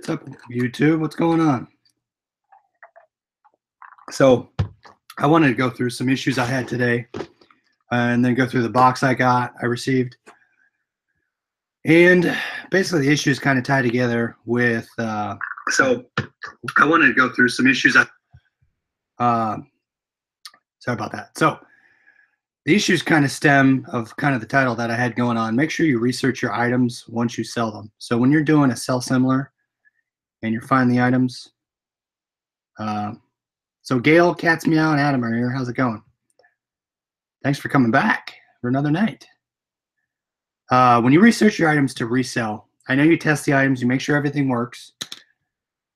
What's up, YouTube? What's going on? So I wanted to go through some issues I had today and then go through the box I received. And basically the issues kind of tie together with, so I wanted to go through some issues. Sorry about that. So the issues kind of stem of kind of the title that I had going on. Make sure you research your items once you sell them. So when you're doing a sell similar and you're finding the items, so Gail, Cat's Meow, and Adam are here. How's it going? Thanks for coming back for another night. When you research your items to resell, I know you test the items, you make sure everything works.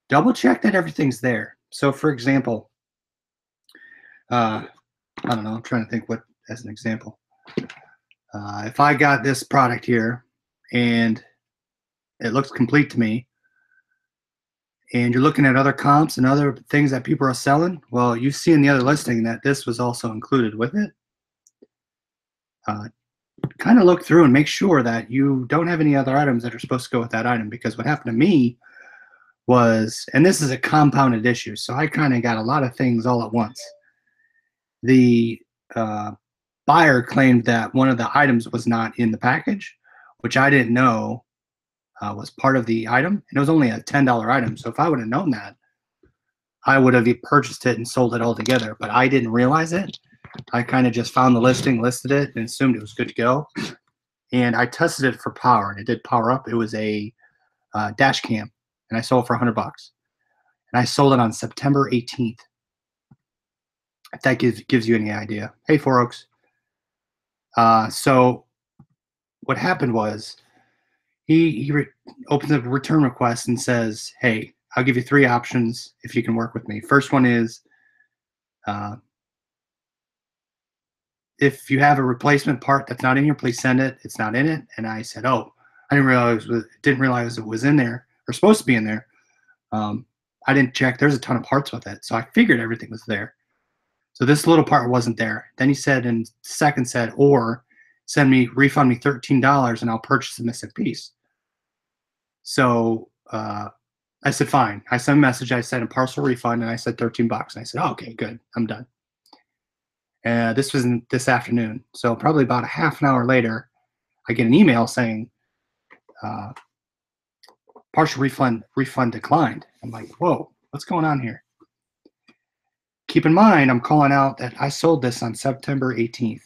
Double check that everything's there. So for example, I don't know, I'm trying to think what as an example. If I got this product here and it looks complete to me, and you're looking at other comps and other things that people are selling, well, you see in the other listing that this was also included with it. Kind of look through and make sure that you don't have any other items that are supposed to go with that item, because what happened to me was, and this is a compounded issue, so I kind of got a lot of things all at once. The buyer claimed that one of the items was not in the package, which I didn't know was part of the item, and it was only a $10 item. So if I would have known that, I would have purchased it and sold it all together, but I didn't realize it. I kind of just found the listing, listed it, and assumed it was good to go. And I tested it for power, and it did power up. It was a dash cam, and I sold it for $100. And I sold it on September 18th. If that gives you any idea. Hey, Four Oaks. So what happened was he opens a return request and says, hey, I'll give you 3 options if you can work with me. First one is if you have a replacement part that's not in here, please send it. It's not in it. And I said, oh, I didn't realize it was in there or supposed to be in there. I didn't check. There's a ton of parts with it. So I figured everything was there. So this little part wasn't there. Then he said, and second said, or refund me $13 and I'll purchase the missing piece. So I said, fine. I sent a message. I sent a partial refund and I said $13. And I said, oh, okay, good. I'm done. This was this afternoon. So probably about a half an hour later, I get an email saying partial refund declined. I'm like, whoa, what's going on here? Keep in mind, I'm calling out that I sold this on September 18th,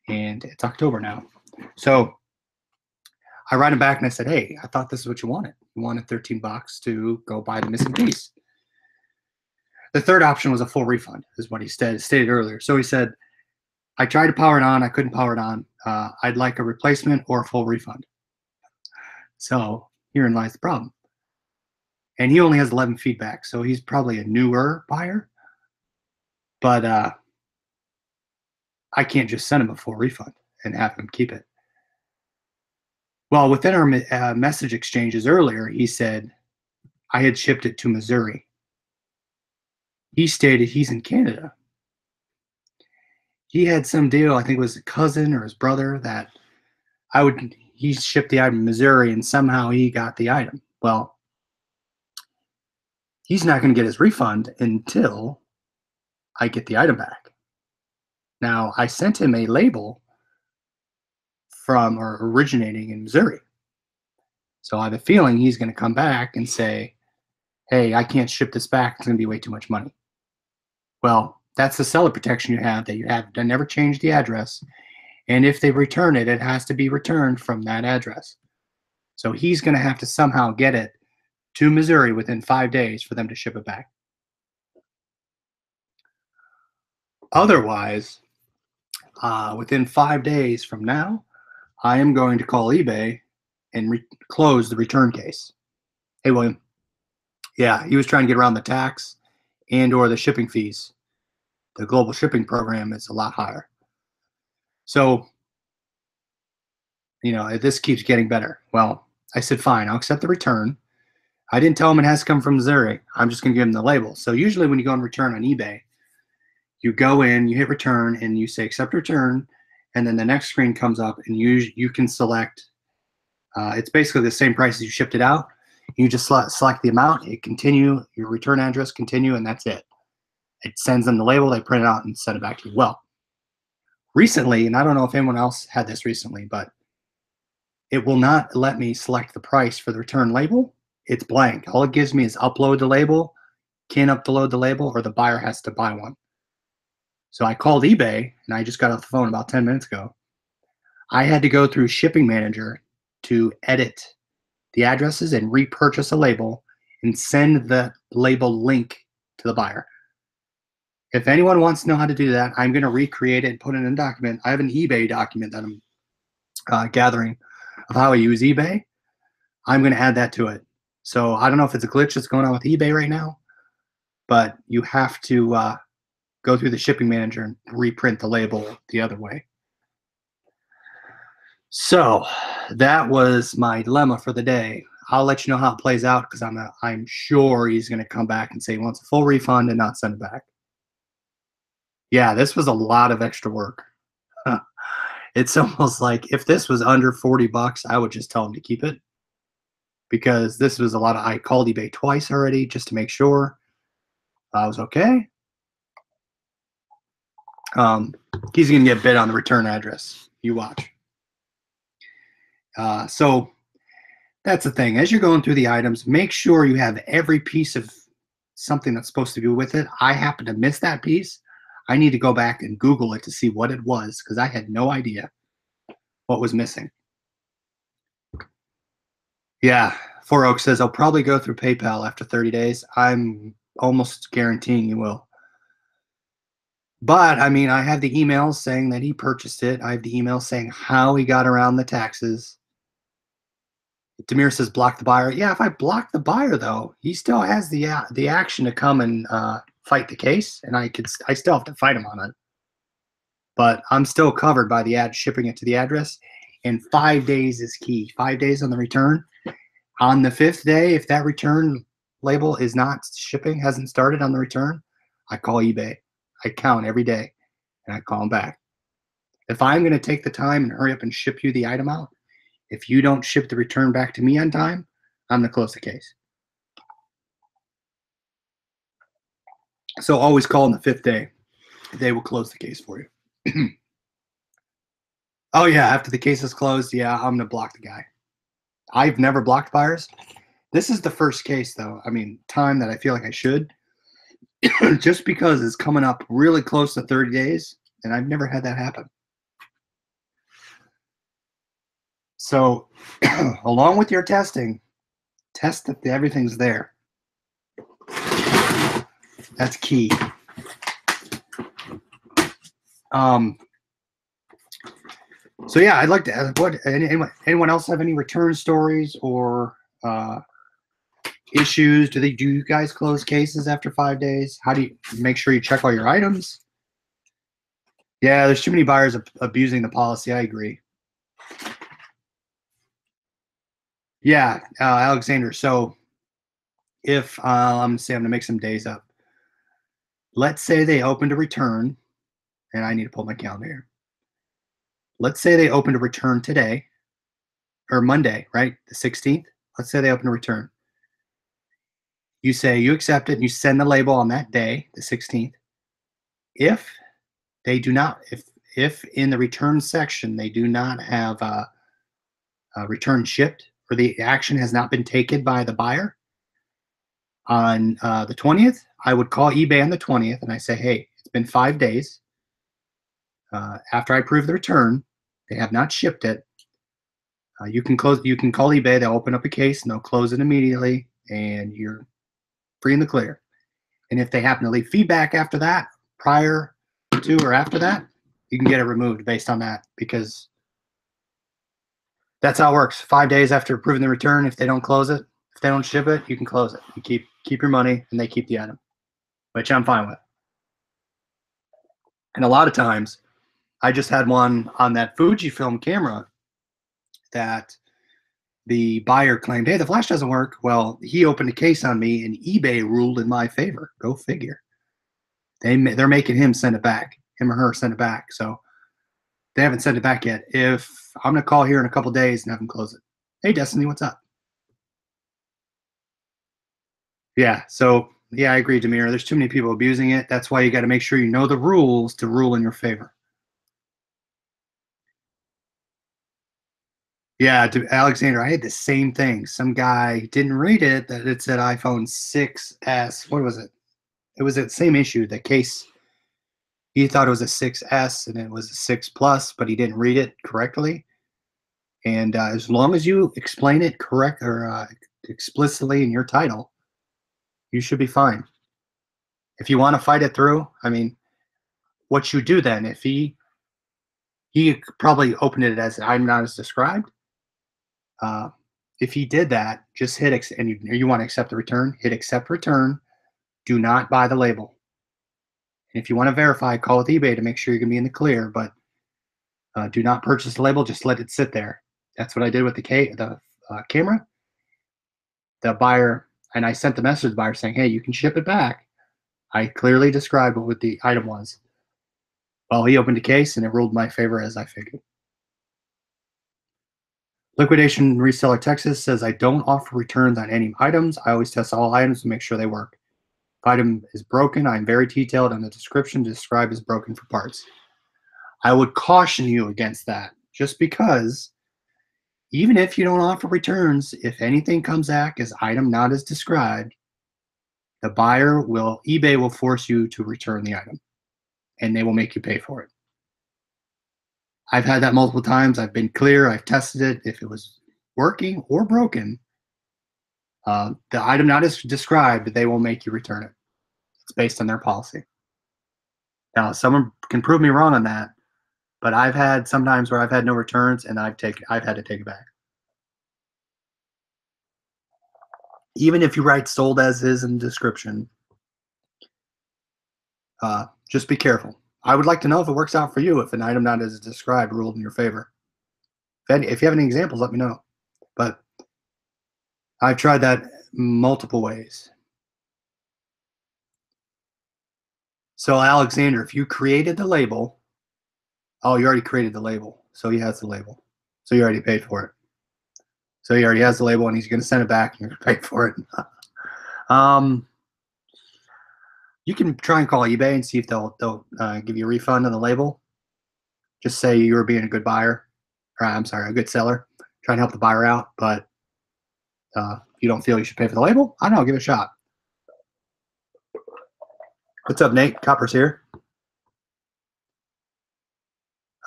and it's October now. So I write him back and I said, hey, I thought this is what you wanted. You wanted $13 to go buy the missing piece. The third option was a full refund, is what he stated earlier. So he said, I tried to power it on. I couldn't power it on. I'd like a replacement or a full refund. So herein lies the problem. And he only has 11 feedback, so he's probably a newer buyer. But I can't just send him a full refund and have him keep it. Well, within our message exchanges earlier, he said I had shipped it to Missouri. He stated he's in Canada. He had some deal, I think it was a cousin or his brother, that he shipped the item to Missouri and somehow he got the item. Well, he's not going to get his refund until I get the item back. Now, I sent him a label from or originating in Missouri. So I have a feeling he's going to come back and say, hey, I can't ship this back. It's going to be way too much money. Well, that's the seller protection you have, that you have to never change the address. And if they return it, it has to be returned from that address. So he's going to have to somehow get it to Missouri within 5 days for them to ship it back. Otherwise, within 5 days from now, I am going to call eBay and close the return case. Hey, William. Yeah, he was trying to get around the tax and or the shipping fees. The global shipping program is a lot higher. So, this keeps getting better. Well, I said, fine, I'll accept the return. I didn't tell him it has to come from Missouri. I'm just going to give him the label. So usually when you go and return on eBay, you go in, you hit return, and you say accept return, and then the next screen comes up, and you can select. It's basically the same price as you shipped it out. You just select the amount, hit continue, your return address, continue, and that's it. It sends them the label, they print it out and send it back to you. Well, recently, and I don't know if anyone else had this recently, but it will not let me select the price for the return label. It's blank. All it gives me is upload the label, can upload the label, or the buyer has to buy one. So I called eBay, and I just got off the phone about 10 minutes ago. I had to go through Shipping Manager to edit the addresses and repurchase a label and send the label link to the buyer. If anyone wants to know how to do that, I'm going to recreate it and put it in a document. I have an eBay document that I'm gathering of how I use eBay. I'm going to add that to it. So I don't know if it's a glitch that's going on with eBay right now, but you have to go through the Shipping Manager and reprint the label the other way. So that was my dilemma for the day. I'll let you know how it plays out because I'm sure he's going to come back and say he wants a full refund and not send it back. Yeah, this was a lot of extra work. It's almost like if this was under 40 bucks, I would just tell him to keep it because this was a lot of, I called eBay twice already just to make sure I was okay. He's going to get bid on the return address. You watch. So that's the thing. As you're going through the items, make sure you have every piece of something that's supposed to be with it. I happen to miss that piece. I need to go back and Google it to see what it was because I had no idea what was missing. Yeah, Four Oak says, I'll probably go through PayPal after 30 days. I'm almost guaranteeing you will. But, I mean, I have the emails saying that he purchased it. I have the emails saying how he got around the taxes. Demir says, block the buyer. Yeah, if I block the buyer, though, he still has the action to come and fight the case, and I still have to fight him on it. But I'm still covered by the shipping it to the address, and 5 days is key. 5 days on the return. On the 5th day, if that return label is not shipping, hasn't started on the return, I call eBay. I count every day, and I call them back. If I'm going to take the time and hurry up and ship you the item out, if you don't ship the return back to me on time, I'm going to close the case. So always call on the 5th day. They will close the case for you. Oh, yeah, after the case is closed, yeah, I'm going to block the guy. I've never blocked buyers. This is the first case, though. I mean, time that I feel like I should. Just because it's coming up really close to 30 days, and I've never had that happen. So, along with your testing, test that everything's there. That's key. So yeah, I'd like to ask, anyone else have any return stories or issues? Do you guys close cases after 5 days? How do you make sure you check all your items? Yeah, there's too many buyers abusing the policy. I agree. Yeah, Alexander. So if I'm going to make some days up. Let's say they opened a return, and I need to pull my calendar here. Let's say they opened a return today, or Monday, right? The 16th. Let's say they open a return. You say you accept it, and you send the label on that day, the 16th. If they do not, if in the return section they do not have a return shipped, or the action has not been taken by the buyer on the 20th, I would call eBay on the 20th, and I say, hey, it's been 5 days. After I approve the return, they have not shipped it. You can call eBay. They'll open up a case and they'll close it immediately, and you're free in the clear. And if they happen to leave feedback after that, prior to or after that, you can get it removed based on that, because that's how it works. 5 days after approving the return, if they don't close it, if they don't ship it, you can close it. You keep your money, and they keep the item, which I'm fine with. And a lot of times, I just had one on that Fujifilm camera that the buyer claimed, hey, the flash doesn't work. Well, he opened a case on me, and eBay ruled in my favor. Go figure. They're making him send it back, him or her send it back. So they haven't sent it back yet. If I'm going to call here in a couple days and have them close it. Hey, Destiny, what's up? Yeah. So yeah, I agree, Demir. There's too many people abusing it. That's why you got to make sure you know the rules to rule in your favor. Yeah, Alexander, I had the same thing. Some guy didn't read it that it said iPhone 6S. What was it? It was the same issue. The case, he thought it was a 6S and it was a 6 Plus, but he didn't read it correctly. And as long as you explain it correct or explicitly in your title, you should be fine. If you want to fight it through, I mean, what you do then? If he probably opened it as I'm not as described. Uh, if he did that, just hit and you want to accept the return, hit accept return. Do not buy the label. And if you want to verify, call with eBay to make sure you're going to be in the clear. But do not purchase the label. Just let it sit there. That's what I did with the camera. The buyer, and I sent the message to the buyer saying, "Hey, you can ship it back." I clearly described what the item was. Well, he opened the case and it ruled in my favor as I figured. Liquidation Reseller Texas says, I don't offer returns on any items. I always test all items to make sure they work. If item is broken, I'm very detailed in the description to describe as broken for parts. I would caution you against that, just because even if you don't offer returns, if anything comes back as item not as described, the eBay will force you to return the item and they will make you pay for it. I've had that multiple times. I've been clear. I've tested it. If it was working or broken, the item not as described, they will make you return it. It's based on their policy. Now, someone can prove me wrong on that, but I've had sometimes where I've had no returns and I've had to take it back. Even if you write sold as is in the description, just be careful. I would like to know if it works out for you if an item not as described ruled in your favor. If you have any examples, let me know. But I've tried that multiple ways. So Alexander, if you created the label, oh, you already created the label. So he has the label. So you already paid for it. So he already has the label and he's going to send it back and you're going to pay for it. You can try and call eBay and see if they'll give you a refund on the label. Just say you were being a good buyer, or I'm sorry, a good seller. Try and help the buyer out, but if you don't feel you should pay for the label, I don't know, give it a shot. What's up, Nate? Copper's here.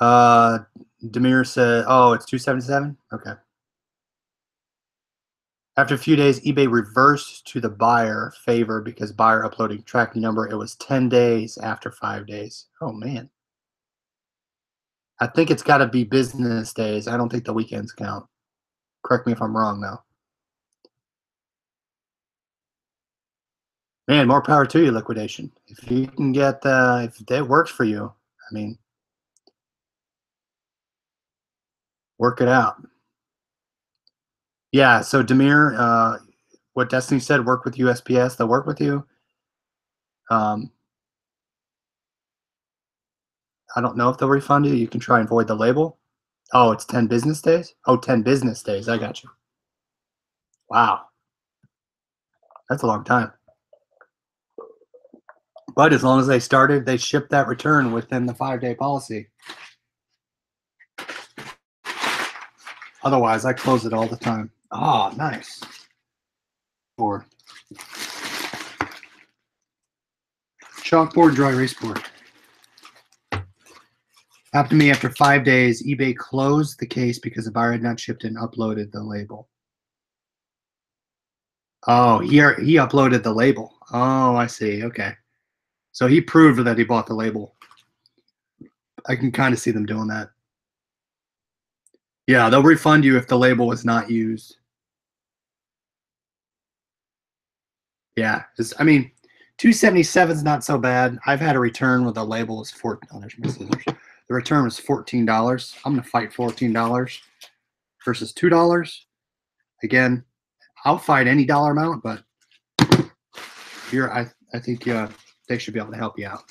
Demir said, oh, it's $277? Okay. After a few days, eBay reversed to the buyer favor because buyer uploading tracking number. It was 10 days after 5 days. Oh, man. I think it's got to be business days. I don't think the weekends count. Correct me if I'm wrong, though. Man, more power to you, Liquidation. If you can get if that works for you, I mean, work it out. Yeah, so Demir, what Destiny said, work with USPS. They'll work with you. I don't know if they'll refund you. You can try and void the label. Oh, it's 10 business days? Oh, 10 business days. I got you. Wow. That's a long time. But as long as they shipped that return within the 5-day policy. Otherwise, I close it all the time. Oh, nice. Or chalkboard, dry erase board. Happened to me after 5 days. eBay closed the case because the buyer had not shipped and uploaded the label. Oh, he uploaded the label. Oh, I see. Okay. So he proved that he bought the label. I can kind of see them doing that. Yeah, they'll refund you if the label was not used. Yeah, I mean, $277 is not so bad. I've had a return where the label was $14. Oh, there's my scissors. The return was $14. I'm going to fight $14 versus $2. Again, I'll fight any dollar amount, but I think they should be able to help you out.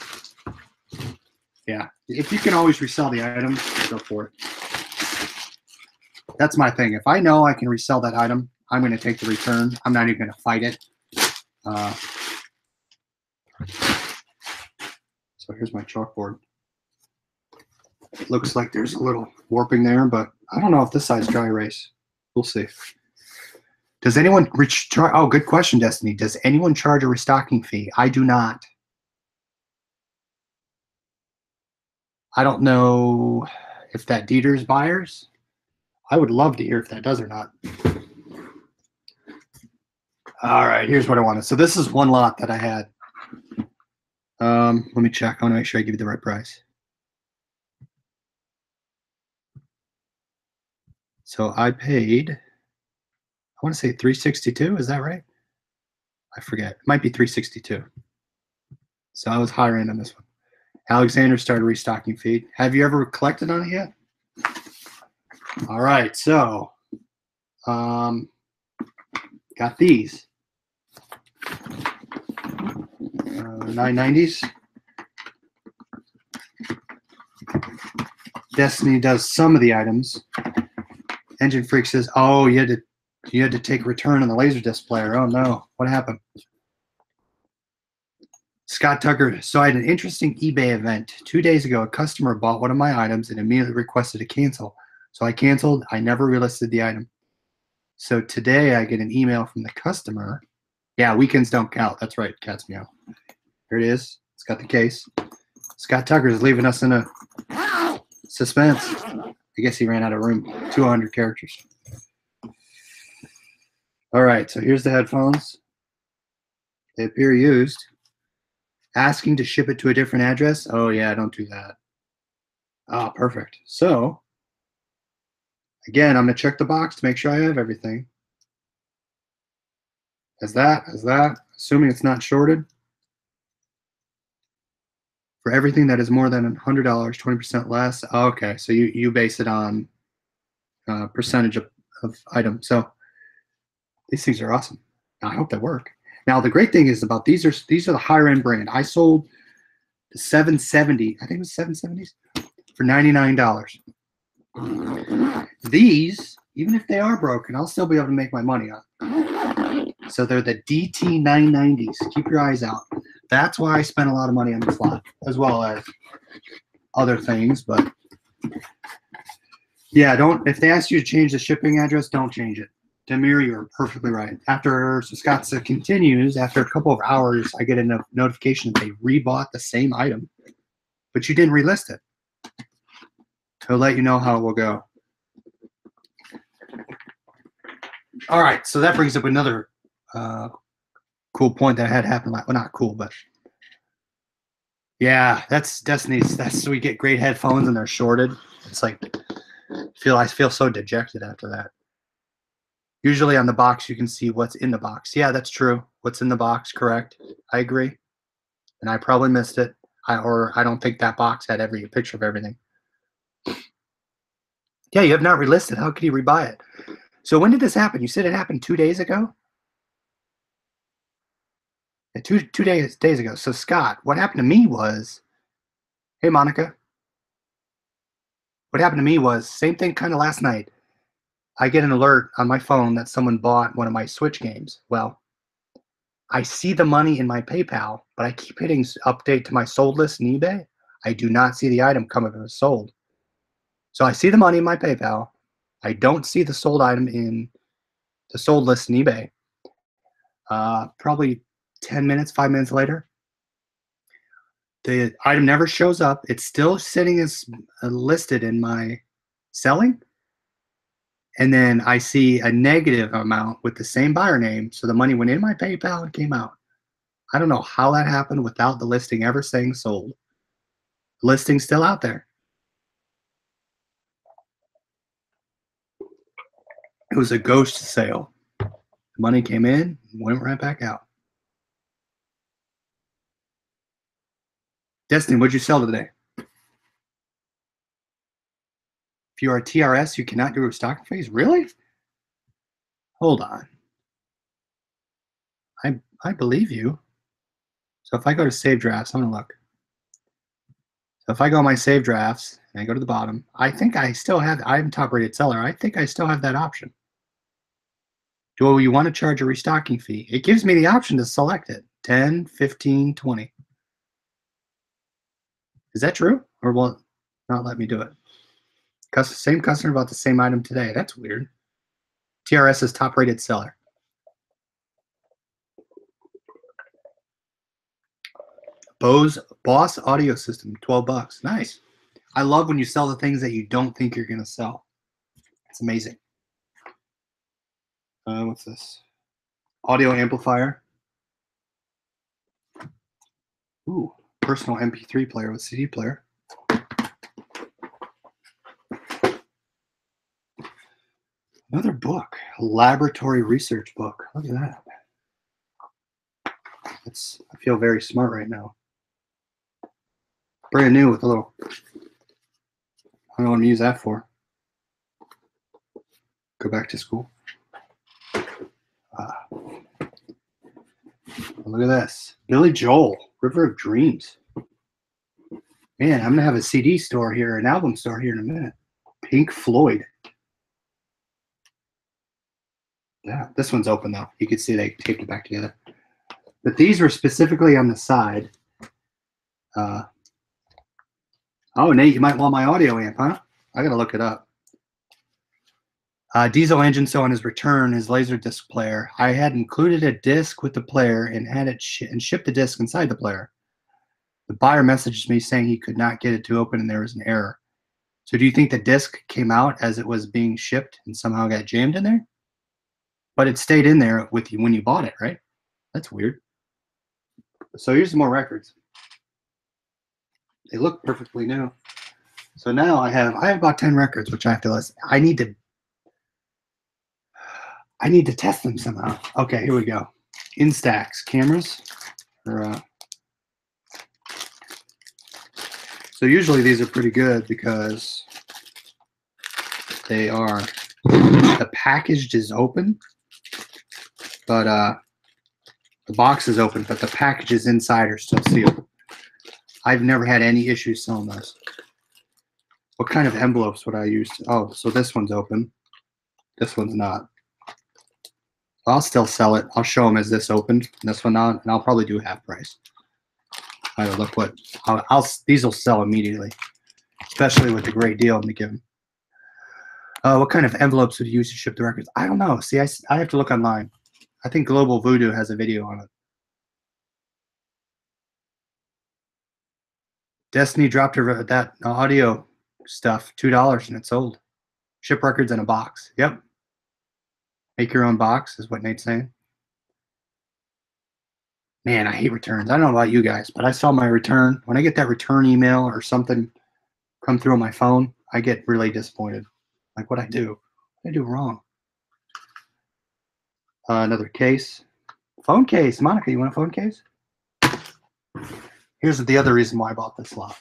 Yeah, if you can always resell the item, go for it. That's my thing. If I know I can resell that item, I'm going to take the return. I'm not even going to fight it. So here's my chalkboard. It looks like there's a little warping there, but I don't know if this side's dry erase. We'll see. Does anyone charge? Oh, good question, Destiny. Does anyone charge a restocking fee? I do not. I don't know if that Dieter's buyers. I would love to hear if that does or not. All right, here's what I wanted. So this is one lot that I had. Let me check. I want to make sure I give you the right price. So I paid, I want to say 362. Is that right? I forget. It might be 362. So I was higher end on this one. Alexander started restocking feed. Have you ever collected on it yet? All right, so got these 990s. Destiny does some of the items. Engine Freak says, "Oh, you had to take a return on the Laserdisc player. Oh no, what happened?" Scott Tucker. So I had an interesting eBay event 2 days ago. A customer bought one of my items and immediately requested to cancel. So I canceled. I never relisted the item. So today I get an email from the customer. Yeah, weekends don't count. That's right, cat's meow. Here it is. It's got the case. Scott Tucker is leaving us in a suspense. I guess he ran out of room. 200 characters. All right, so here's the headphones. They appear used. Asking to ship it to a different address. Oh, yeah, don't do that. Ah, perfect. So, again, I'm going to check the box to make sure I have everything. As that, assuming it's not shorted. For everything that is more than $100, 20% less. Okay, so you base it on percentage of item. So these things are awesome. I hope they work. Now the great thing is about these are the higher end brand. I sold the 770. I think it was 770s for $99. These, even if they are broken, I'll still be able to make my money on. So they're the DT 990s. Keep your eyes out. That's why I spent a lot of money on this lot, as well as other things. But yeah, if they ask you to change the shipping address, don't change it. Demir, you're perfectly right. So Scott continues, after a couple of hours, I get a notification that they rebought the same item, but you didn't relist it. He'll let you know how it will go. All right, so that brings up another cool point that had happened. Well, not cool, but yeah, that's Destiny's. So we get great headphones and they're shorted. It's like I feel so dejected after that. Usually on the box you can see what's in the box. Yeah, that's true. What's in the box, correct? I agree, and I probably missed it. I don't think that box had every picture of everything. Yeah, you have not relisted. How could you rebuy it? So when did this happen? You said it happened 2 days ago? Yeah, two days ago. So Scott, what happened to me was, hey Monica, what happened to me was same thing kind of last night. I get an alert on my phone that someone bought one of my Switch games. Well, I see the money in my PayPal, but I keep hitting update to my sold list in eBay. I do not see the item come up as sold. So I see the money in my PayPal. I don't see the sold item in the sold list in eBay. Probably 10 minutes, 5 minutes later, the item never shows up. It's still sitting as listed in my selling. And then I see a negative amount with the same buyer name. So the money went in my PayPal and came out. I don't know how that happened without the listing ever saying sold. The listing's still out there. It was a ghost sale. The money came in, went right back out. Destiny, what'd you sell today? If you are a TRS, you cannot do a stocking phase? Really? Hold on. I believe you. So if I go to save drafts, I'm going to look. So if I go on my save drafts and I go to the bottom, I think I still have, I'm top rated seller. I think I still have that option. Do you want to charge a restocking fee? It gives me the option to select it. 10, 15, 20. Is that true? Or will it not let me do it? Same customer bought the same item today. That's weird. TRS is top rated seller. Bose Boss audio system, 12 bucks. Nice. I love when you sell the things that you don't think you're going to sell. It's amazing. What's this? Audio amplifier. Ooh, personal MP3 player with CD player. Another book, a laboratory research book. Look at that. I feel very smart right now. Brand new with a little, I don't know what to use that for. Go back to school. Look at this. Billy Joel, River of Dreams. Man, I'm going to have a CD store here, an album store here in a minute. Pink Floyd. Yeah, this one's open though. You can see they taped it back together. But these were specifically on the side. Oh, Nate, you might want my audio amp, huh? I got to look it up. Diesel engine, so on his return, his Laserdisc player, I had included a disc with the player and had it and shipped the disc inside the player. The buyer messaged me saying he could not get it to open and there was an error. So do you think the disc came out as it was being shipped and somehow got jammed in there? But it stayed in there with you when you bought it, right? That's weird. So here's some more records. They look perfectly new. So now I have about 10 records, which I have to listen. I need to test them somehow. Okay, here we go. Instax cameras. So usually these are pretty good because the package is open, but the box is open, but the packages inside are still sealed. I've never had any issues selling those. What kind of envelopes would I use? Oh, so this one's open. This one's not. I'll still sell it. I'll show them as this opened, and this one not, and I'll probably do half price. I don't look what these will sell immediately, especially with the great deal to give them. What kind of envelopes would you use to ship the records? I don't know. See, I have to look online. I think Global Voodoo has a video on it. Destiny dropped that audio stuff, $2, and it sold. Ship records in a box. Yep. Make your own box is what Nate's saying. Man, I hate returns. I don't know about you guys, but I saw my return. When I get that return email or something come through on my phone, I get really disappointed. Like, what I do? What did I do wrong? Another case. Phone case. Monica, you want a phone case? Here's the other reason why I bought this lot.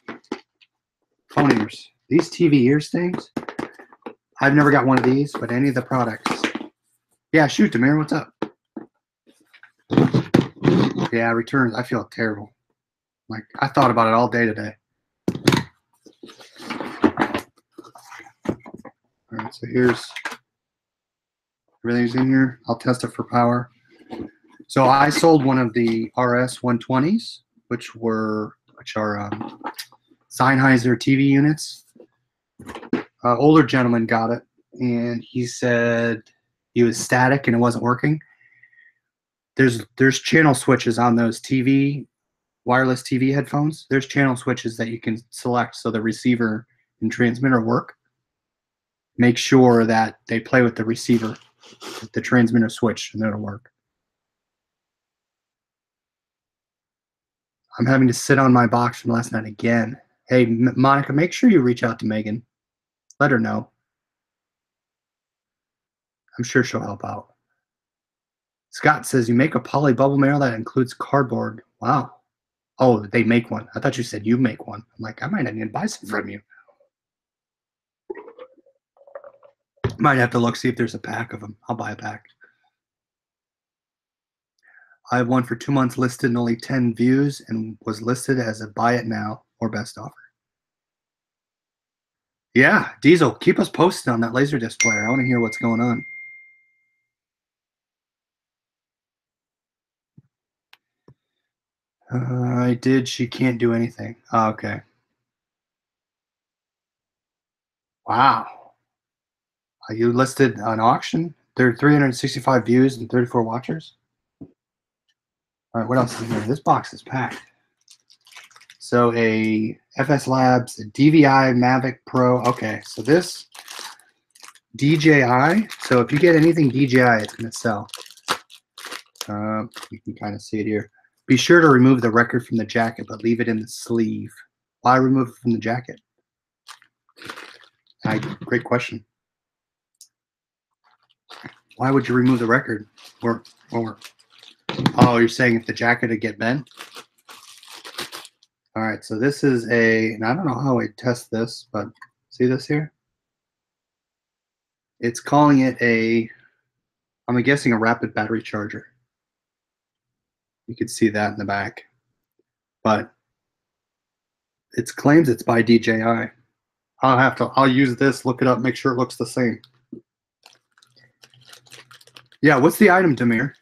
Phone ears. These TV ears things, I've never got one of these, but any of the products. Yeah, shoot, Demir, what's up? Yeah, returns. I feel terrible. Like, I thought about it all day today. All right, so here's everything's in here. I'll test it for power. So I sold one of the RS 120s, which are Sennheiser TV units. Older gentleman got it, and he said he was static and it wasn't working. There's channel switches on those wireless TV headphones. There's channel switches that you can select so the receiver and transmitter work. Make sure that they play with the receiver, the transmitter switch, and it'll work. I'm having to sit on my box from last night again. Hey, Monica, make sure you reach out to Megan. Let her know. I'm sure she'll help out. Scott says, you make a poly bubble mail that includes cardboard. Wow. Oh, they make one. I thought you said you make one. I'm like, I might need to buy some from you. Might have to look, see if there's a pack of them. I'll buy a pack. I have one for 2 months listed and only 10 views and was listed as a buy it now or best offer. Yeah, Diesel, keep us posted on that Laserdisc player. I want to hear what's going on. I did. She can't do anything. Oh, okay. Wow. You listed an auction. There are 365 views and 34 watchers. All right, what else is in here? This box is packed. So a FS Labs DVI Mavic Pro. Okay, so this DJI. So if you get anything DJI, it's going to sell. You can kind of see it here. Be sure to remove the record from the jacket, but leave it in the sleeve. Why remove it from the jacket? Great question. Why would you remove the record? Or oh, you're saying if the jacket would get bent? All right, so this is and I don't know how I test this, but see this here? It's calling it I'm guessing a rapid battery charger. You can see that in the back. But it claims it's by DJI. I'll use this, look it up, make sure it looks the same. Yeah, what's the item, Demir?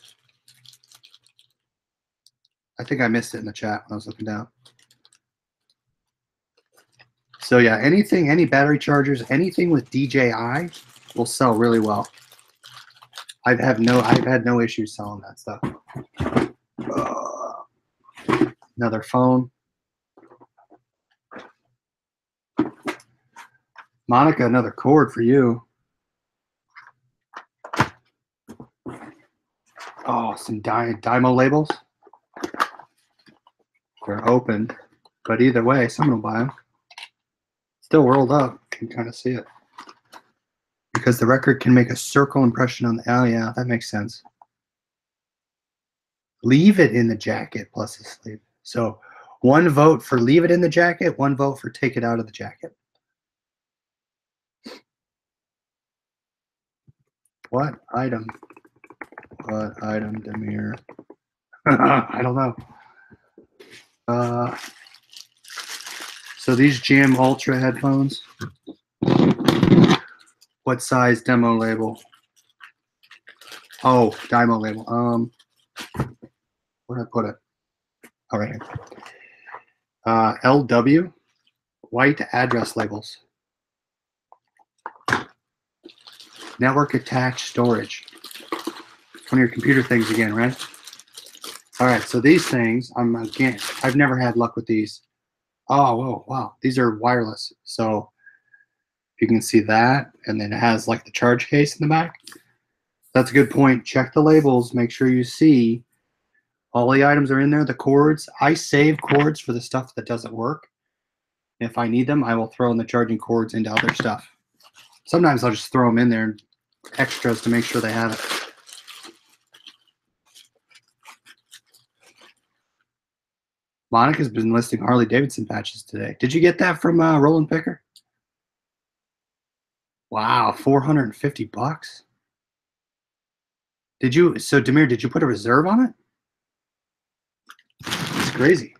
I think I missed it in the chat when I was looking down. So yeah, any battery chargers, anything with DJI will sell really well. I've had no issues selling that stuff. Another phone. Monica, another cord for you. Oh, some Dymo labels. They're open, but either way, someone will buy them. Still rolled up. You can kind of see it. Because the record can make a circle impression on the, oh yeah, that makes sense. Leave it in the jacket plus the sleeve. So 1 vote for leave it in the jacket, 1 vote for take it out of the jacket. What item? What item, Demir? I don't know. So these Jam Ultra headphones. What size demo label? Oh, Dymo label. Where did I put it? Oh, right here. LW, white address labels. Network attached storage. One of your computer things again, right? All right, so these things, I've never had luck with these. Oh, whoa, wow. These are wireless. So you can see that, and then it has like the charge case in the back. That's a good point. Check the labels. Make sure you see all the items are in there. The cords. I save cords for the stuff that doesn't work. If I need them, I will throw in the charging cords into other stuff. Sometimes I'll just throw them in there, extras to make sure they have it. Monica's been listing Harley Davidson patches today. Did you get that from Roland Picker? Wow, $450. Did you? So Demir, did you put a reserve on it? It's crazy.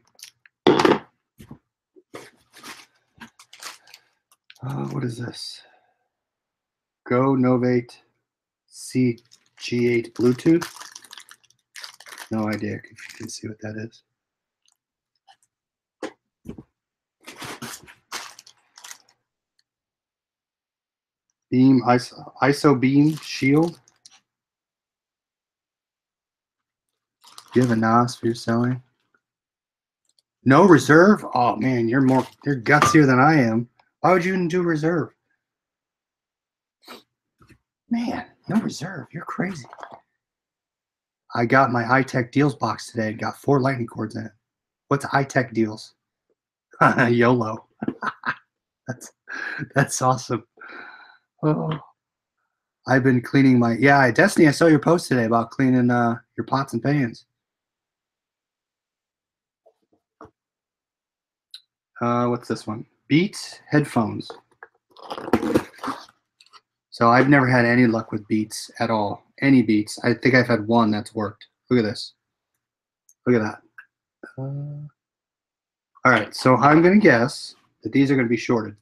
What is this? Go Novate CG8 Bluetooth. No idea if you can see what that is. Beam ISO beam shield. Do you have a NOS for your selling? No reserve? Oh man, you're gutsier than I am. Why would you even do reserve? Man, no reserve. You're crazy. I got my high-tech deals box today. Got 4 lightning cords in it. What's high-tech deals? YOLO. That's awesome. Oh, I've been cleaning my Destiny. I saw your post today about cleaning your pots and pans. What's this one? Beats headphones. So I've never had any luck with Beats at all. Any Beats. I think I've had one that's worked. Look at this. Look at that. All right, so I'm going to guess that these are going to be shorted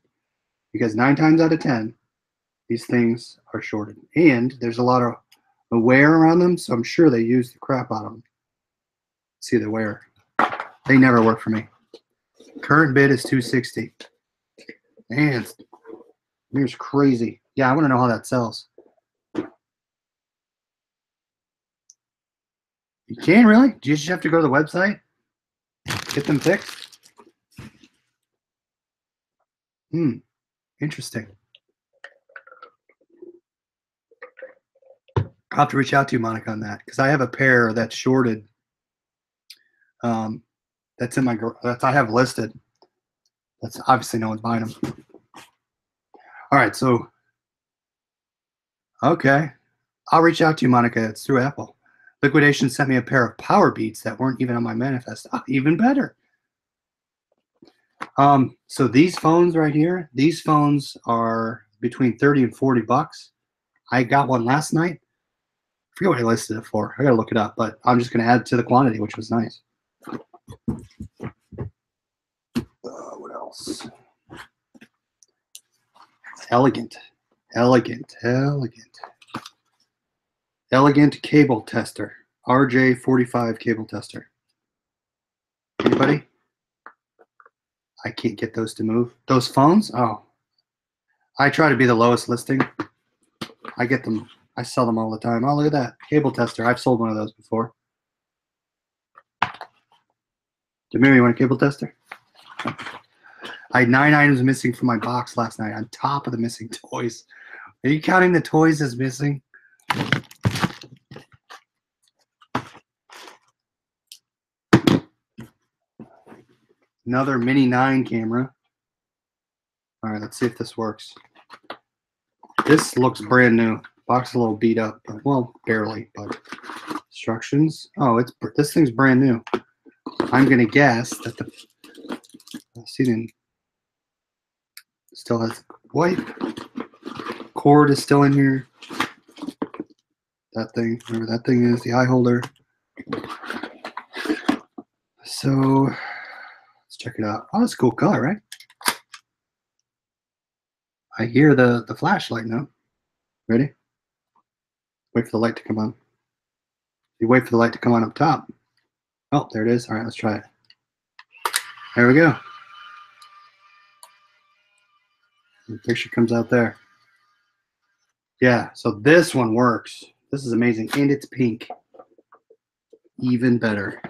because 9 times out of 10, these things are shorted. And there's a lot of wear around them, so I'm sure they use the crap out of them. See the wear. They never work for me. Current bid is 260. Man, here's crazy. Yeah, I want to know how that sells. You can really? Do you just have to go to the website? Get them fixed? Interesting. I'll have to reach out to you, Monica, on that because I have a pair that's shorted. That's in my that I have listed. That's obviously no one's buying them. All right, so okay, I'll reach out to you, Monica. It's through Apple. Liquidation sent me a pair of power beats that weren't even on my manifest. Oh, even better. So these phones right here, these phones are between 30 and 40 bucks. I got one last night. I forget what I listed it for. I gotta look it up, but I'm just gonna add to the quantity, which was nice. What else? Elegant cable tester. RJ45 cable tester. Anybody? I can't get those to move. Those phones? Oh. I try to be the lowest listing. I get them. I sell them all the time. Oh, look at that. Cable tester. I've sold one of those before. Demir, you want a cable tester? I had 9 items missing from my box last night on top of the missing toys. Are you counting the toys as missing? Another Mini 9 camera. All right, let's see if this works. This looks brand new. Box is a little beat up, but well, barely. But instructions. Oh, this thing's brand new. I'm gonna guess that the still has white cord is still in here. That thing, whatever that thing is, the eye holder. So let's check it out. Oh, that's a cool color, right? I hear the flashlight now. Ready? Wait for the light to come on. You wait for the light to come on up top. Oh, there it is. All right, let's try it. There we go. The picture comes out there. Yeah, so this one works. This is amazing, and it's pink. Even better.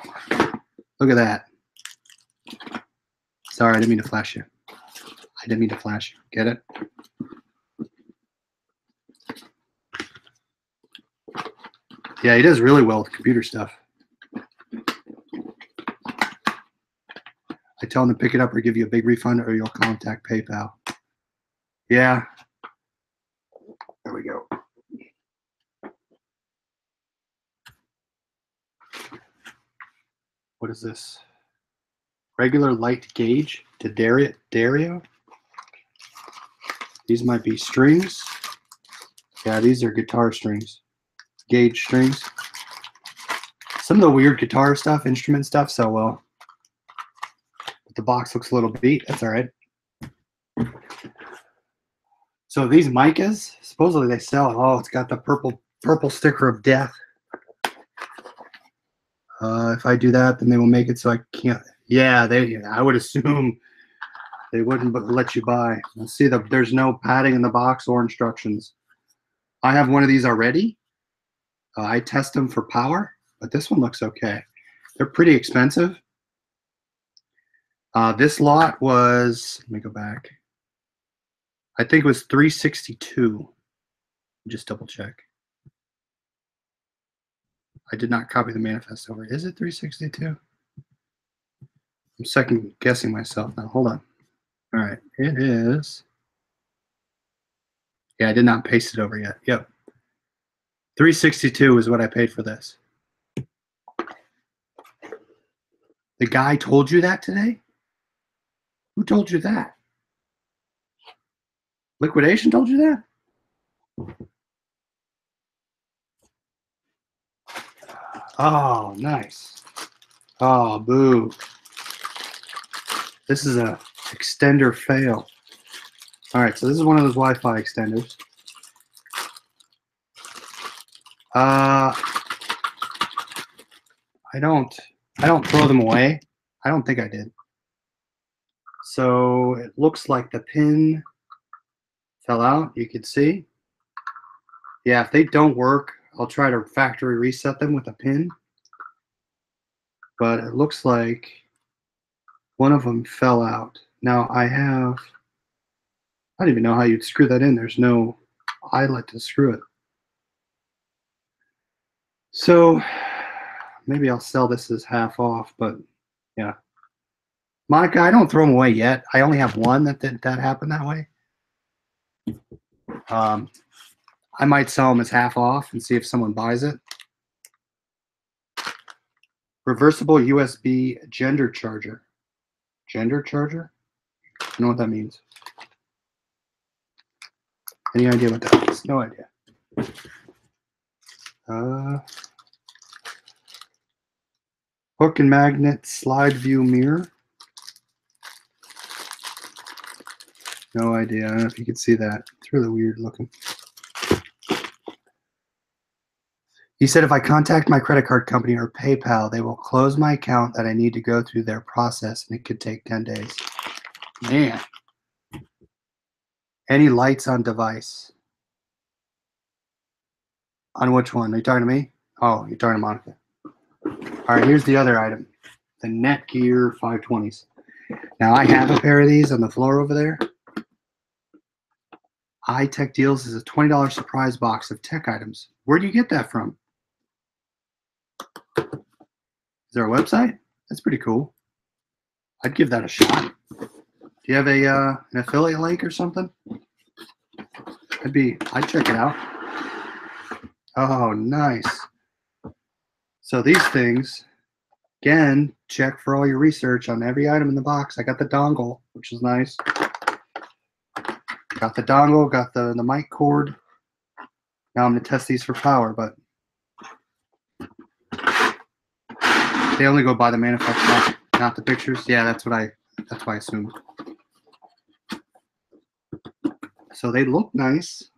Look at that. Sorry, I didn't mean to flash you. I didn't mean to flash you. Get it? Yeah, he does really well with computer stuff. I tell him to pick it up or give you a big refund or you'll contact PayPal. Yeah. There we go. What is this? Regular light gauge to Dario. These might be strings. Yeah, these are guitar strings. Gauge strings. Some of the weird guitar stuff, instrument stuff, sell well. But the box looks a little beat. That's all right. So these micas, supposedly they sell. Oh, it's got the purple sticker of death. If I do that, then they will make it so I can't. Yeah, I would assume they wouldn't let you buy. Let's see, there's no padding in the box or instructions. I have one of these already. I test them for power, but this one looks okay. They're pretty expensive. This lot was, let me go back. I think it was $362. Just double check. I did not copy the manifest over. Is it $362? I'm second guessing myself now. Hold on. All right, it is. Yeah, I did not paste it over yet. Yep. $362 is what I paid for this. The guy told you that today? Who told you that? Liquidation told you that? Oh, nice. Oh, boo. This is a extender fail. All right, so this is one of those Wi-Fi extenders. I don't throw them away. I don't think I did. So it looks like the pin fell out. You can see. Yeah, if they don't work, I'll try to factory reset them with a pin. But it looks like one of them fell out. Now I don't even know how you'd screw that in. There's no eyelet to screw it. So maybe I'll sell this as half off, but yeah. Monica, I don't throw them away yet. I only have one that happened that way. I might sell them as half off and see if someone buys it. Reversible USB gender charger. Gender charger? I don't know what that means. Any idea what that is? No idea. Hook and magnet slide view mirror. No idea. I don't know if you can see that. It's really weird looking. He said if I contact my credit card company or PayPal, they will close my account that I need to go through their process, and it could take 10 days. Man. Any lights on device? On which one? Are you talking to me? Oh, you're talking to Monica. All right, here's the other item. The Netgear 520s. Now, I have a pair of these on the floor over there. iTech Deals is a $20 surprise box of tech items. Where do you get that from? Is there a website? That's pretty cool. I'd give that a shot. Do you have an affiliate link or something? I'd check it out. Oh, nice. So these things, again, check for all your research on every item in the box. I got the dongle, which is nice. Got the dongle, got the mic cord. Now I'm going to test these for power, but they only go by the manufacturer, not the pictures. Yeah, that's why I assumed. So they look nice.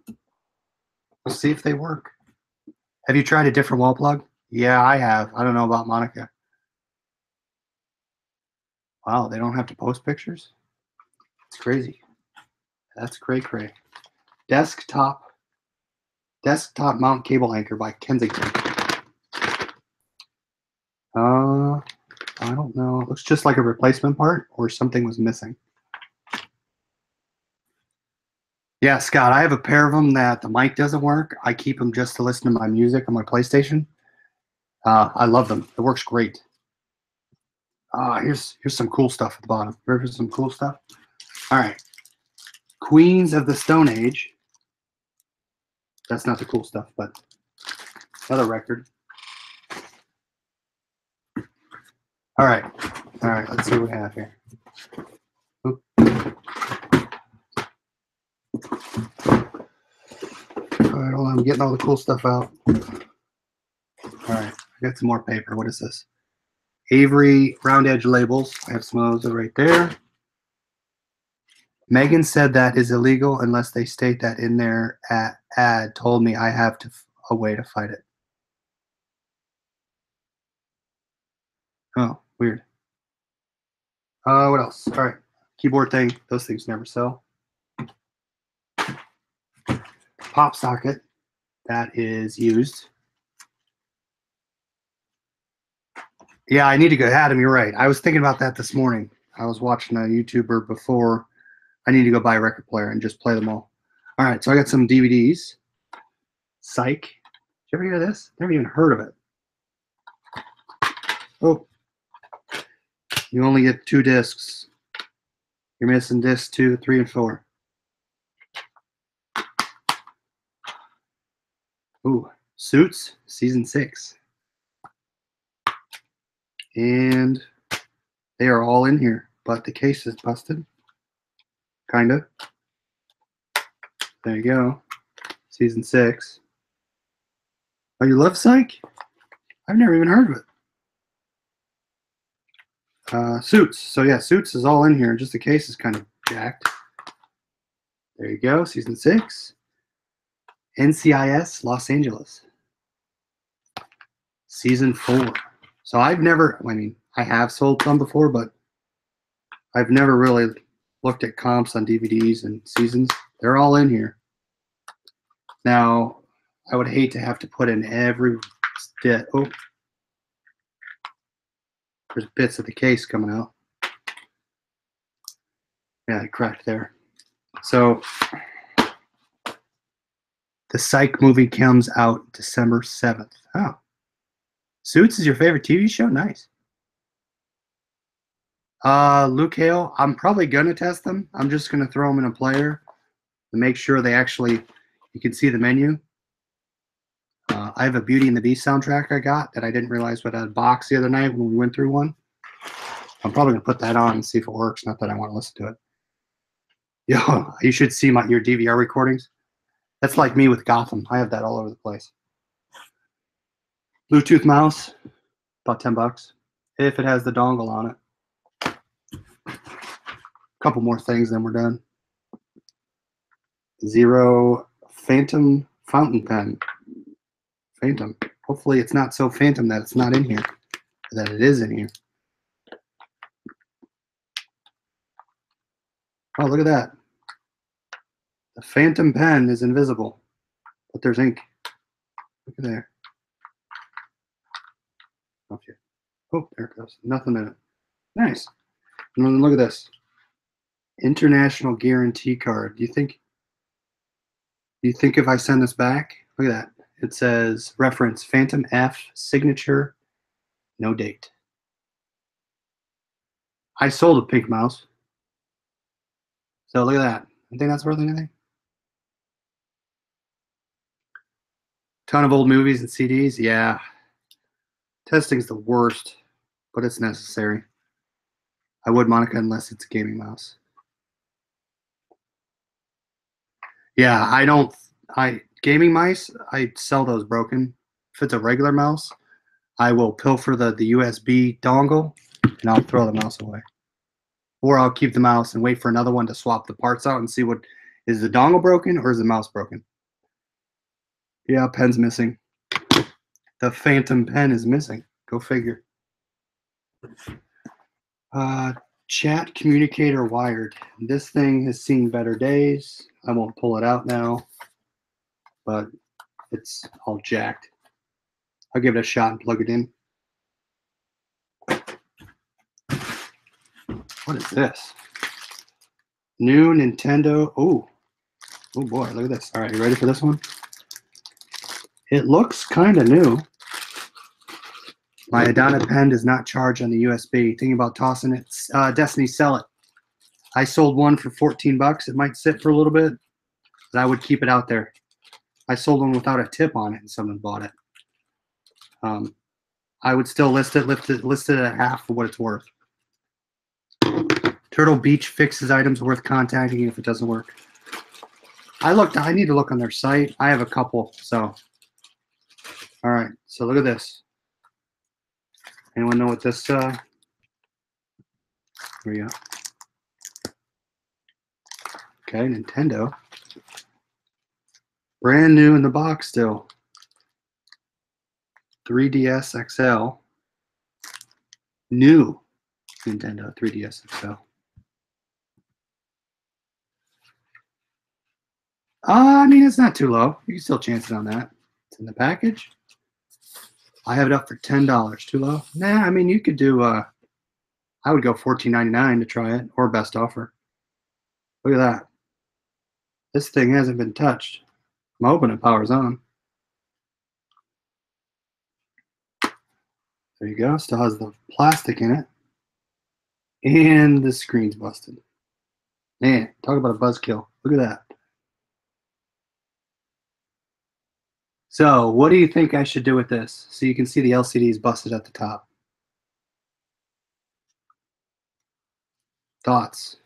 We'll see if they work. Have you tried a different wall plug? Yeah, I have. I don't know about Monica. Wow, they don't have to post pictures? It's crazy. That's cray-cray. Desktop mount cable anchor by Kensington. I don't know. It looks just like a replacement part or something was missing. Yeah, Scott, I have a pair of them that the mic doesn't work. I keep them just to listen to my music on my PlayStation. I love them. It works great. Here's some cool stuff at the bottom. Here's some cool stuff. All right. Queens of the Stone Age. That's not the cool stuff, but another record. All right. Let's see what we have here. Oop. All right, hold on. I'm getting all the cool stuff out. All right. I got some more paper. What is this? Avery round edge labels. I have some of those right there. Megan said that is illegal unless they state that in their ad. Told me I have a way to fight it. Oh, weird. What else? All right. Keyboard thing. Those things never sell. Pop socket. That is used. Yeah, I need to go. Adam, you're right. I was thinking about that this morning. I was watching a YouTuber before. I need to go buy a record player and just play them all. All right, so I got some DVDs. Psych. Did you ever hear this? Never even heard of it. Oh. You only get 2 discs. You're missing discs 2, 3, and 4. Ooh, Suits, season 6. And they are all in here, but the case is busted. Kinda. There you go. Season 6. Oh, you love Psych? I've never even heard of it. Suits. So yeah, Suits is all in here. Just the case is kind of jacked. There you go. Season 6. NCIS Los Angeles. Season 4. So I've I have sold some before, but I've never really looked at comps on DVDs and seasons. They're all in here. Now, I would hate to have to put in every bit. Oh, there's bits of the case coming out. Yeah, it cracked there. So the Psych movie comes out December 7th. Oh. Suits is your favorite TV show? Nice. Luke Hale, I'm probably going to test them. I'm just going to throw them in a player to make sure they actually, you can see the menu. I have a Beauty and the Beast soundtrack I got that I didn't realize what I had a box the other night when we went through one. I'm probably going to put that on and see if it works. Not that I want to listen to it. Yo, you should see your DVR recordings. That's like me with Gotham. I have that all over the place. Bluetooth mouse, about $10 if it has the dongle on it. A couple more things, then we're done. Zero Phantom fountain pen. Phantom. Hopefully it's not so phantom that it's not in here, that it is in here. Oh, look at that. The phantom pen is invisible, but there's ink. Look at there. Okay. Oh, there it goes. Nothing in it. Nice. And then look at this. International guarantee card. Do you think if I send this back, look at that. It says reference Phantom F signature, no date. I sold a pink mouse. So look at that. I think that's worth anything. Ton of old movies and CDs. Yeah. Testing's the worst, but it's necessary. I would, Monica, unless it's a gaming mouse. Yeah, gaming mice, I sell those broken. If it's a regular mouse, I will pilfer the USB dongle and I'll throw the mouse away. Or I'll keep the mouse and wait for another one to swap the parts out and see what is the dongle broken or is the mouse broken. Yeah, pen's missing. The phantom pen is missing. Go figure. Chat communicator wired. This thing has seen better days. I won't pull it out now, but it's all jacked. I'll give it a shot and plug it in. What is this? New Nintendo. Oh boy, look at this. All right, you ready for this one? It looks kind of new. My Adana pen does not charge on the USB. Thinking about tossing it. Destiny, sell it. I sold one for $14. It might sit for a little bit, but I would keep it out there. I sold one without a tip on it, and someone bought it. I would still list it at half of what it's worth. Turtle Beach fixes items worth contacting if it doesn't work. I need to look on their site. I have a couple, so. All right, so look at this. Anyone know what this, here we go. Okay, Nintendo. Brand new in the box still. 3DS XL. New Nintendo 3DS XL. I mean, it's not too low. You can still chance it on that. It's in the package. I have it up for $10. Too low? Nah, I mean, you could do, I would go $14.99 to try it, or best offer. Look at that. This thing hasn't been touched. I'm hoping it powers on. There you go. Still has the plastic in it. And the screen's busted. Man, talk about a buzzkill. Look at that. So, what do you think I should do with this? So you can see the LCD is busted at the top. Thoughts?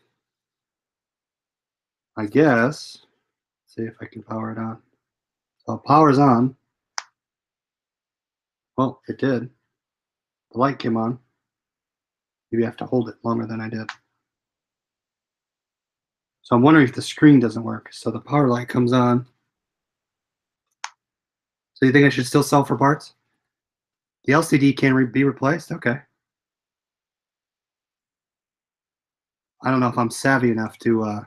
I guess. See if I can power it on. So it powers on. Well, it did. The light came on. Maybe I have to hold it longer than I did. So I'm wondering if the screen doesn't work. So the power light comes on. So you think I should still sell for parts? The LCD can be replaced? Okay. I don't know if I'm savvy enough to,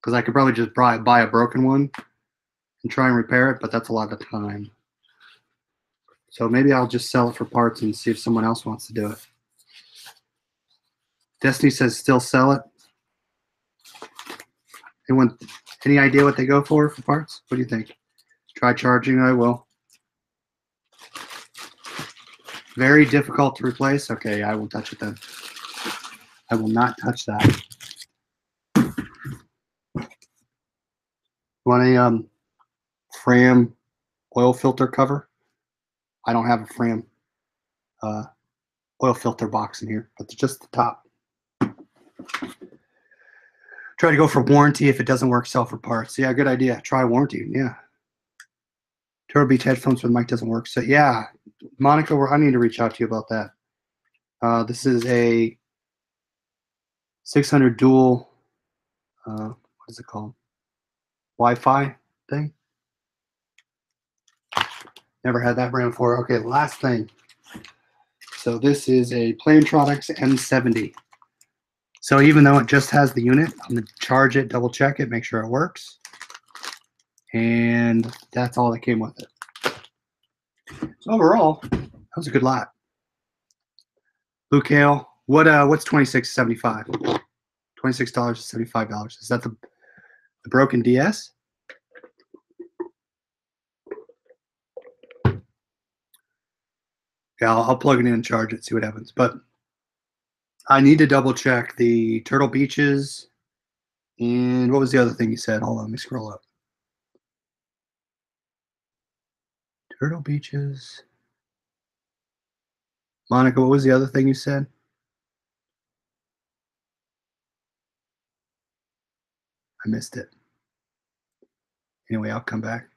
because I could probably just buy a broken one and try and repair it, but that's a lot of time. So maybe I'll just sell it for parts and see if someone else wants to do it. Destiny says still sell it. Anyone, any idea what they go for parts? What do you think? Try charging, I will. Very difficult to replace. Okay, I won't touch it then. I will not touch that. Want a Fram oil filter cover? I don't have a Fram oil filter box in here, but just the top. Try to go for warranty. If it doesn't work, sell for parts. Yeah, good idea. Try warranty. Yeah. Turtle Beach headphones with mic doesn't work. So yeah, Monica, I need to reach out to you about that. This is a 600 dual. What is it called? Wi-Fi thing. Never had that brand before. Okay, last thing. So this is a Plantronics M70. So even though it just has the unit, I'm going to charge it, double check it, make sure it works. And that's all that came with it. So overall, that was a good lot. Blue Kale, what's $26.75? $26.75. Is that the broken DS? Yeah, I'll plug it in and charge it, see what happens. But I need to double check the Turtle Beaches. And what was the other thing you said? Hold on, let me scroll up. Turtle Beaches. Monica, what was the other thing you said? I missed it. Anyway, I'll come back.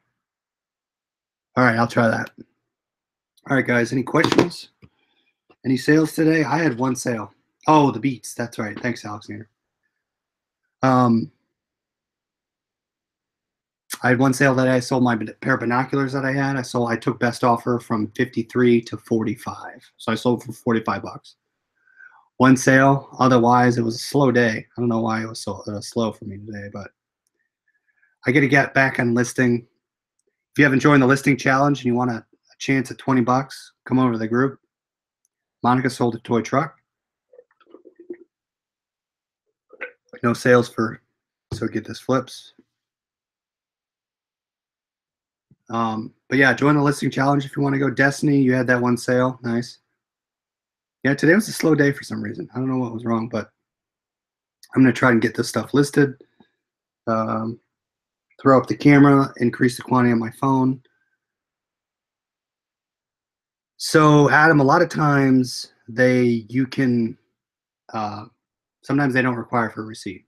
All right, I'll try that. All right, guys, any questions? Any sales today? I had one sale. Oh, the Beats. That's right. Thanks, Alexander. I had one sale that I sold my pair of binoculars that I had. I took best offer from 53 to 45. So I sold for 45 bucks. One sale. Otherwise, it was a slow day. I don't know why it was so slow for me today, but I got to get back on listing. If you haven't joined the listing challenge and you want a chance at 20 bucks, come over to the group. Monica sold a toy truck. No sales for, so get this flips. But yeah, join the listing challenge if you want to go. Destiny, you had that one sale. Nice. Yeah, today was a slow day for some reason. I don't know what was wrong, but I'm going to try and get this stuff listed. Throw up the camera, increase the quantity on my phone. So, Adam, a lot of times you can, sometimes they don't require for a receipt.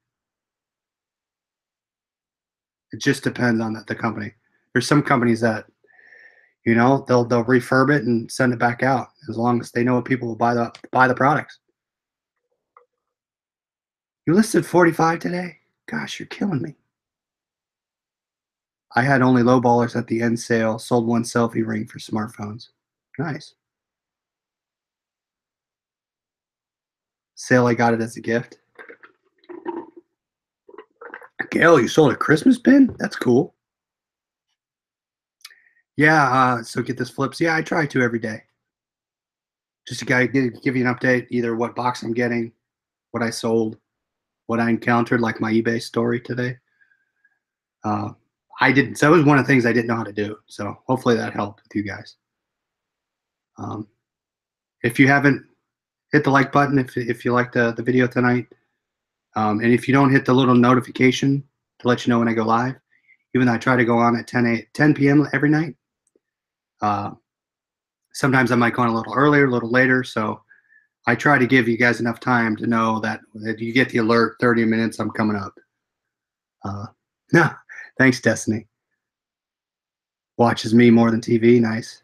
It just depends on the company. There's some companies that, you know, they'll refurb it and send it back out as long as they know people will buy the products. You listed 45 today? Gosh, you're killing me. I had only low ballers at the end sale. Sold one selfie ring for smartphones. Nice. Sale, I got it as a gift. Gail, you sold a Christmas pin? That's cool. Yeah, so get this flips. Yeah, I try to every day. Just to give you an update, either what box I'm getting, what I sold, what I encountered, like my eBay story today. I didn't. So that was one of the things I didn't know how to do. So hopefully that helped with you guys. If you haven't, hit the like button if you liked the video tonight. And if you don't hit the little notification to let you know when I go live, even though I try to go on at 10 p.m. every night, sometimes I might go on a little earlier, a little later. So I try to give you guys enough time to know that you get the alert 30 minutes I'm coming up. No, thanks, Destiny. Watches me more than TV. Nice.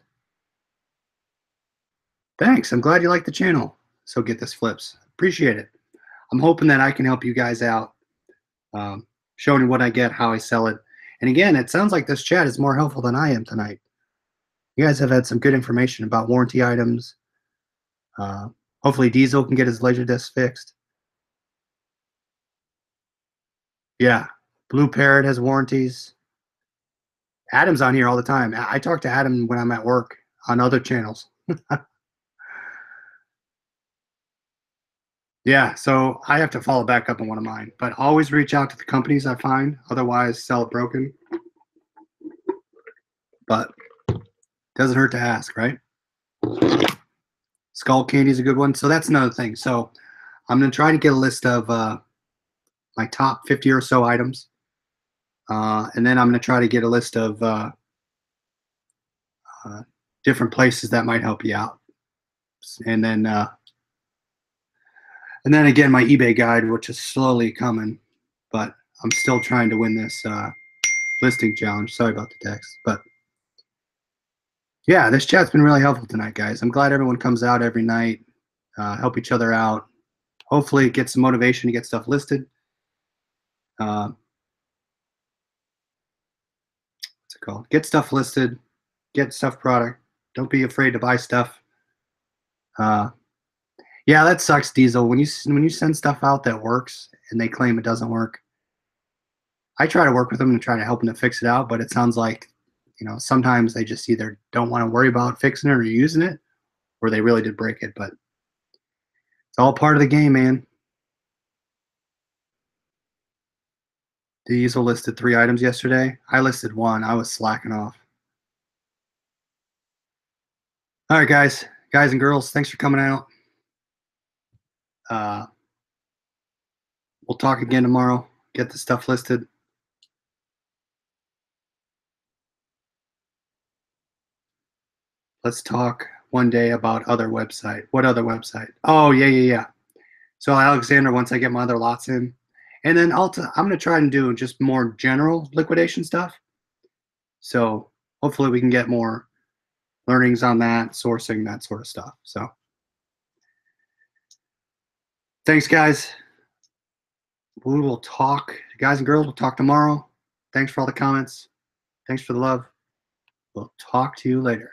Thanks. I'm glad you like the channel. So get this flips. Appreciate it. I'm hoping that I can help you guys out, showing you what I get, how I sell it. And again, it sounds like this chat is more helpful than I am tonight. You guys have had some good information about warranty items. Hopefully Diesel can get his laser disc fixed. Yeah. Blue Parrot has warranties. Adam's on here all the time. I talk to Adam when I'm at work on other channels. Yeah, so I have to follow back up on one of mine, but always reach out to the companies I find. Otherwise, sell it broken. But doesn't hurt to ask, right? Skull candy is a good one. So that's another thing. So I'm going to try to get a list of my top 50 or so items. And then I'm going to try to get a list of uh, different places that might help you out. And then again, my eBay guide, which is slowly coming, but I'm still trying to win this listing challenge. Sorry about the text, but yeah, this chat's been really helpful tonight, guys. I'm glad everyone comes out every night, help each other out. Hopefully, get some motivation to get stuff listed. What's it called? Get stuff listed, get stuff product. Don't be afraid to buy stuff. Yeah, that sucks, Diesel. When you send stuff out that works and they claim it doesn't work, I try to work with them and try to help them to fix it out. But it sounds like, sometimes they just either don't want to worry about fixing it or using it, or they really did break it. But it's all part of the game, man. Diesel listed 3 items yesterday. I listed 1. I was slacking off. All right, guys and girls, thanks for coming out. Uh, we'll talk again tomorrow. Get the stuff listed. Let's talk one day about other website. What other website? Oh, yeah. So Alexander, once I get my other lots in, and then I'm going to try and do just more general liquidation stuff. So hopefully we can get more learnings on that, sourcing, that sort of stuff. So thanks, guys. We will talk, guys and girls, we'll talk tomorrow. Thanks for all the comments. Thanks for the love. We'll talk to you later.